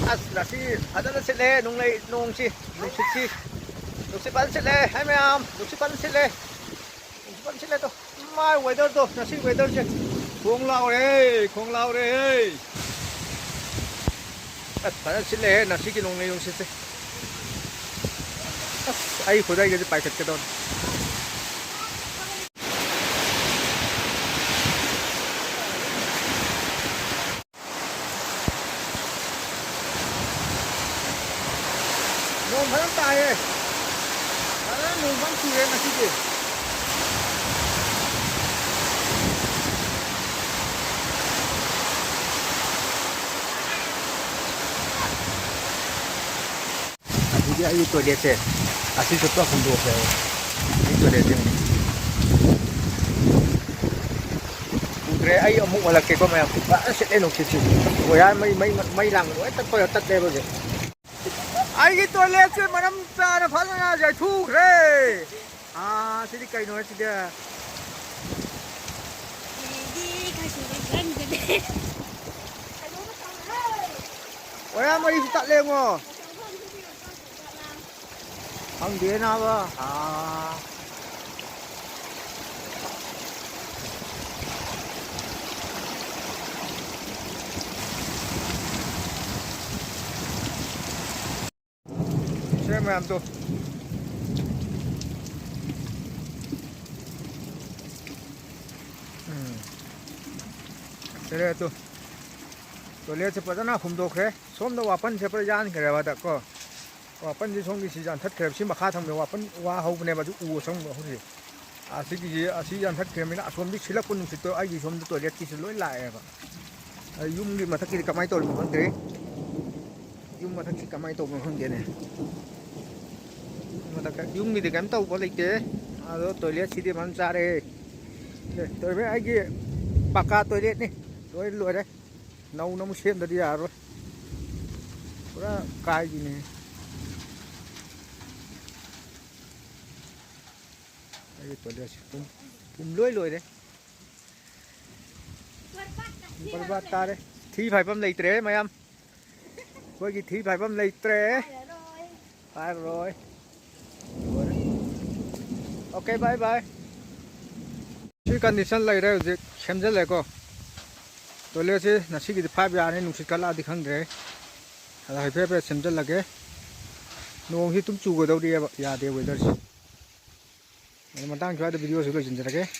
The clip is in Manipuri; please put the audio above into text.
asla si ada na sila nung si pan sila hay ma'am nung si pan sila to mai weather to na si weather si khong lao re para sila na si kinong yung si ay khudai cái bài kịch cái don nôm phải tay ấy, đó nôm vẫn chưa là cái gì, jadi ayu tu dia se, asal tu aku dua se, itu dia se. Kure ayu mu malah keko macam, asyik enok sih, wah mai lang, wah tak deh begitu. Ai cái toilet से मनम चार फलना जाए थूक रे हाँ सीधी कहीं नोए सीधे ओया मरी फिता ले मो हम दे ना वो हाँ xem em tôi thế tôi lấy cho bắt nó không được thế xóm nó wapan sẽ bắt gian cái này có wapan thì xong cái gian thất kẹp xin mà khai thằng mình wapan wa hậu này mà chú u xong rồi không gì cái gì gian thất kẹp mình đã xóm biết xí là quân thì tôi ai gì xóm tôi lấy cái lỗi lại vậy dùng đi mà thất cái cầm máy tôi cũng thế dùng mà thất cái cầm máy tôi cũng không thế này dùng thì cái tàu có lịch thế tôi lấy xí đi bán ra đây tôi với ai kia bạc ca tôi lấy đi tôi lùi đấy nấu nó mới xem được đi rồi có cay gì này đây tôi lấy cùng lùi đấy bắt ta đấy thi phải bấm lấy tre mày em với cái thi phải bấm lấy tre phải rồi ok bye bye chỉ cần đi săn lấy đây xem rất là có tôi lấy chứ là chỉ cái phai bia này nung xịt cala đi khăng đấy là phải phê xem rất là cái nung khi tum chu vào đâu đi à để bây giờ mà đang cho video sẽ được diễn ra cái